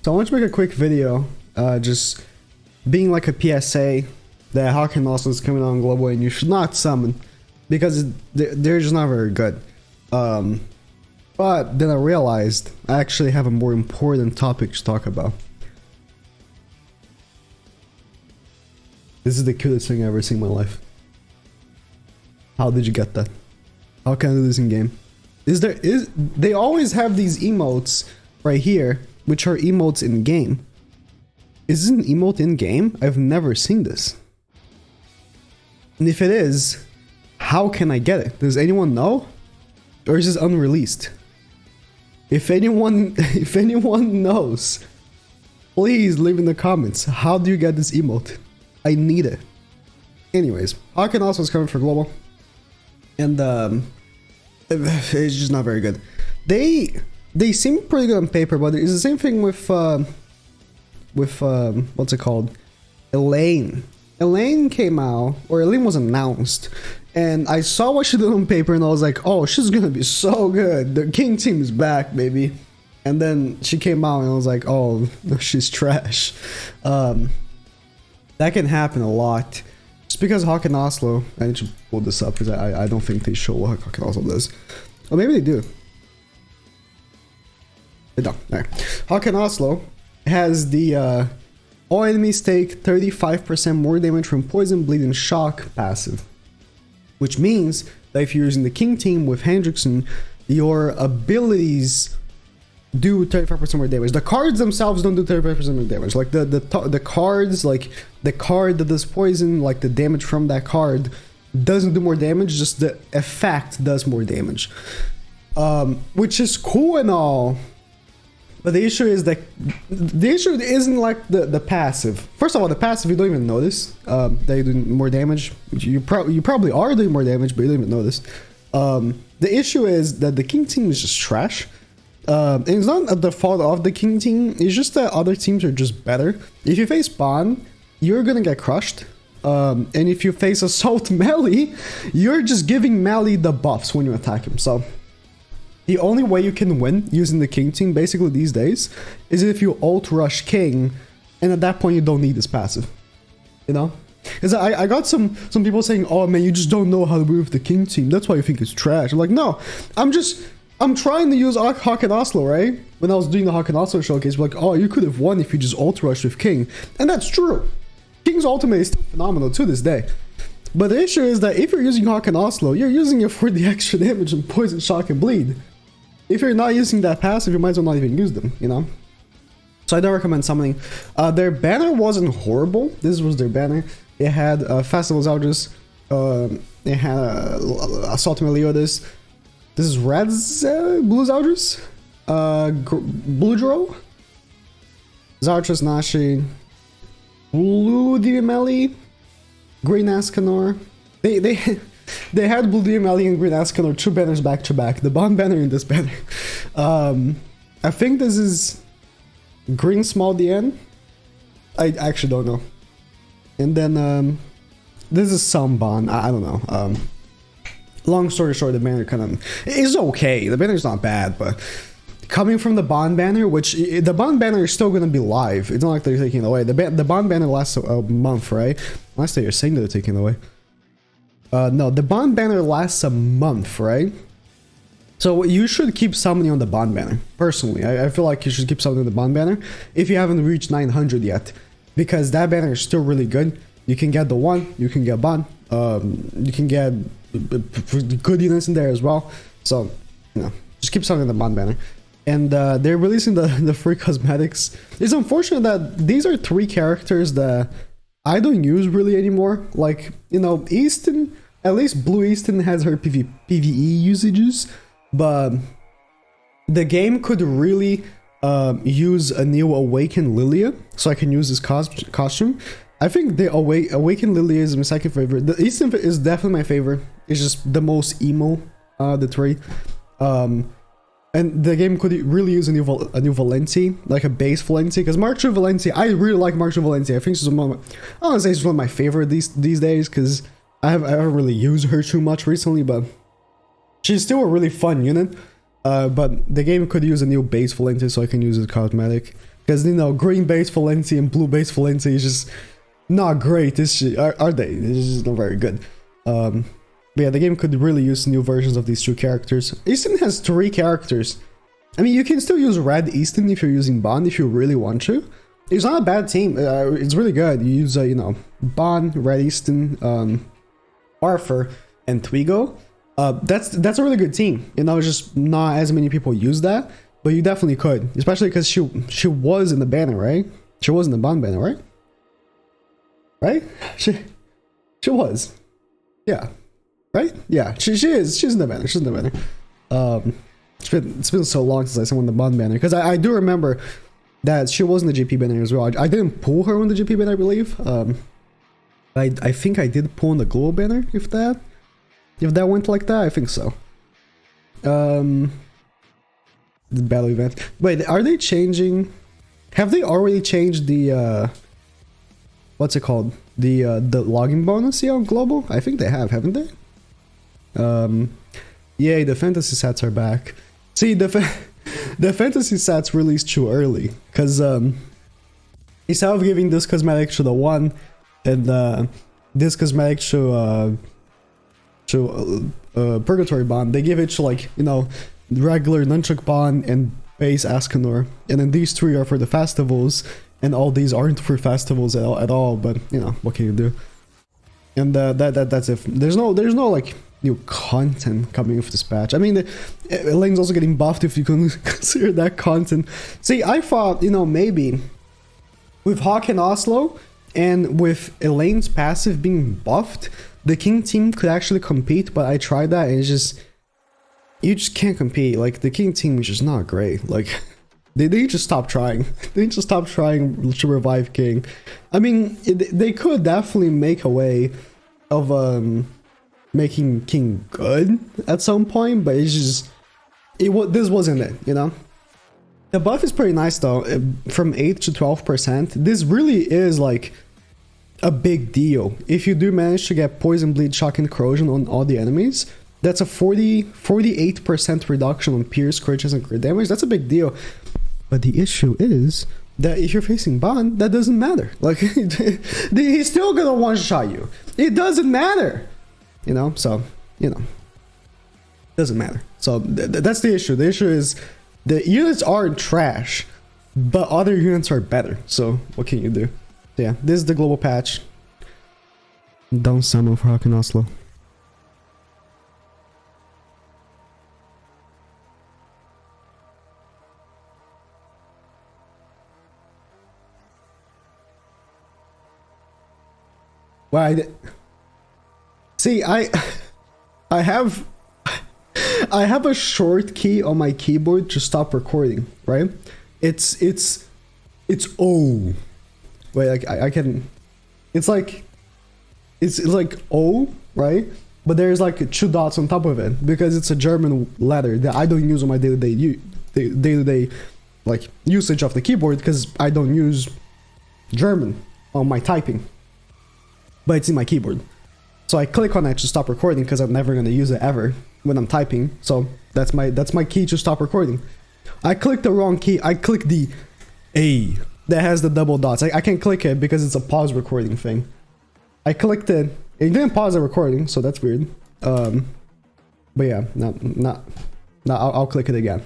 So I want to make a quick video, just being like a PSA that Hawk and Oslo is coming on global and you should not summon because they're just not very good. But then I realized I actually have a more important topic to talk about. This is the cutest thing I've ever seen in my life. How did you get that? How can I do this in game? They always have these emotes right here, which are emotes in game. Is this an emote in game? I've never seen this. And if it is, how can I get it? Does anyone know? Or is this unreleased? If anyone knows, please leave in the comments. How do you get this emote? I need it. Anyways, Hawk and Oslo is coming for global. And it's just not very good. They seem pretty good on paper, but it's the same thing with what's it called? Elaine. Elaine came out, or Elaine was announced, and I saw what she did on paper, and I was like, oh, she's gonna be so good. The King team is back, baby. And then she came out, and I was like, oh, she's trash. That can happen a lot. Just because Hawk and Oslo, I need to pull this up because I don't think they show what Hawk and Oslo does. Or maybe they do. They don't. Alright. Hawk and Oslo has the all enemies take 35% more damage from poison, bleed, and shock passive. Which means that if you're using the King team with Hendrickson, your abilities do 35% more damage. The cards themselves don't do 35% more damage. Like the cards, like the card that does poison, like the damage from that card doesn't do more damage, just the effect does more damage. Which is cool and all, but the issue is that the issue isn't like the passive. First of all, the passive you don't even notice that you're doing more damage. You probably are doing more damage, but you don't even notice. The issue is that the King team is just trash. And it's not the fault of the King team, it's just that other teams are just better. If you face Bond, you're gonna get crushed. And if you face Assault Melee, you're just giving Melee the buffs when you attack him. So the only way you can win using the King team basically these days is if you ult rush King, and at that point you don't need this passive. You know? Because I got some people saying, oh man, you just don't know how to move the King team, that's why you think it's trash. I'm like, no, I'm trying to use Hawk and Oslo, right? When I was doing the Hawk and Oslo showcase, like, oh, you could have won if you just ult rushed with King. And that's true. King's ultimate is still phenomenal to this day. But the issue is that if you're using Hawk and Oslo, you're using it for the extra damage and poison, shock, and bleed. If you're not using that passive, you might as well not even use them, you know? So I don't recommend summoning. Their banner wasn't horrible. This was their banner. It had Festival's Eldris. It had Assault Meliodas. This is Red's Blue's Eldris, Blue Drow, Zartras Nashi, Blue DMLE, Green Escanor. They had Blue DMLE and Green Escanor, two banners back to back. The Bond banner and this banner. I think this is Green Small DN. I actually don't know. And then this is some Bond. I don't know. Long story short, the banner kind of is okay. The banner's not bad, but coming from the Bond banner, which the Bond banner is still going to be live. It's not like they're taking it away. The Bond banner lasts a month, right? Unless they're saying that they're taking it away. No, the Bond banner lasts a month, right? So you should keep summoning on the Bond banner. Personally, I feel like you should keep summoning the Bond banner if you haven't reached 900 yet, because that banner is still really good. You can get the one, you can get Bond, you can get good units in there as well. So, you know, just keep summoning the Bond banner. And they're releasing the free cosmetics. It's unfortunate that these are three characters that I don't use really anymore. Like, you know, Easton, at least Blue Easton has her PvE usages, but the game could really use a new Awakened Lilia, so I can use this costume. I think the Awakened Lilia is my second favorite. The Easton is definitely my favorite. It's just the most emo, the three. And the game could really use a new Valenti, like a base Valenti, because Marchu Valenti, I really like Marchu Valenti. I think she's one of my, I don't want to say she's one of my favorite these days, because I haven't really used her too much recently, but she's still a really fun unit. But the game could use a new base Valenti, so I can use a cosmetic. Because, you know, green base Valencia and blue base Valencia is just not great. It's just, are they? It's just not very good. But yeah, the game could really use new versions of these two characters. Easton has 3 characters. I mean, you can still use Red Easton if you're using Bond, if you really want to. It's not a bad team. It's really good. You use, you know, Bond, Red Easton, Arthur, and Twigo. That's a really good team. You know, just not as many people use that, but you definitely could, especially because she was in the banner, right? She was in the Bond banner, right? Right? She was, yeah, right? Yeah, she is. She's in the banner. She's in the banner. It's been so long since I saw in the Bond banner, because I do remember that she was in the GP banner as well. I didn't pull her on the GP banner, I believe. I think I did pull on the global banner, if that went like that. I think so. The battle event. Wait, are they changing? Have they already changed the what's it called? The logging bonus here on global? I think they have, haven't they? Yay, the fantasy sets are back. See, the fantasy sets released too early, because instead of giving this cosmetic to the 1 and this cosmetic to Purgatory Bond, they give it to, like, you know, regular Nunchuk Bond and base Ascanor, and then these 3 are for the festivals, and all these aren't for festivals at all. But you know, what can you do? And that's it. There's no like new content coming with this patch. I mean, Elaine's also getting buffed, if you can consider that content. See, I thought, you know, maybe with Hawk and Oslo and with Elaine's passive being buffed, the King team could actually compete, but I tried that and it's just, you just can't compete. Like, the King team is just not great. Like, they need to stop trying. They need to stop trying to revive King. I mean, they could definitely make a way of making King good at some point, but it's just, this wasn't it, you know? The buff is pretty nice though, from 8 to 12%. This really is like a big deal. If you do manage to get Poison, Bleed, Shock, and Corrosion on all the enemies, that's a 48% reduction on pierce, crit chance, and crit damage. That's a big deal. But the issue is that if you're facing Bond, that doesn't matter. Like, he's still gonna one-shot you. It doesn't matter. You know, so, you know, doesn't matter. So that's the issue. The issue is the units are trash, but other units are better. So what can you do? So yeah, this is the global patch. Down summon for Hawk and Oslo. Why? See, I have a short key on my keyboard to stop recording, right? It's O. Wait, like I can. It's like O, right? But there's like 2 dots on top of it because it's a German letter that I don't use on my day-to-day like usage of the keyboard, because I don't use German on my typing. But it's in my keyboard. So I click on it to stop recording because I'm never gonna use it ever when I'm typing. So that's my key to stop recording. I clicked the wrong key. I clicked the A that has the double dots. I can't click it because it's a pause recording thing. I clicked it. It didn't pause the recording, so that's weird. But yeah, no, I'll click it again.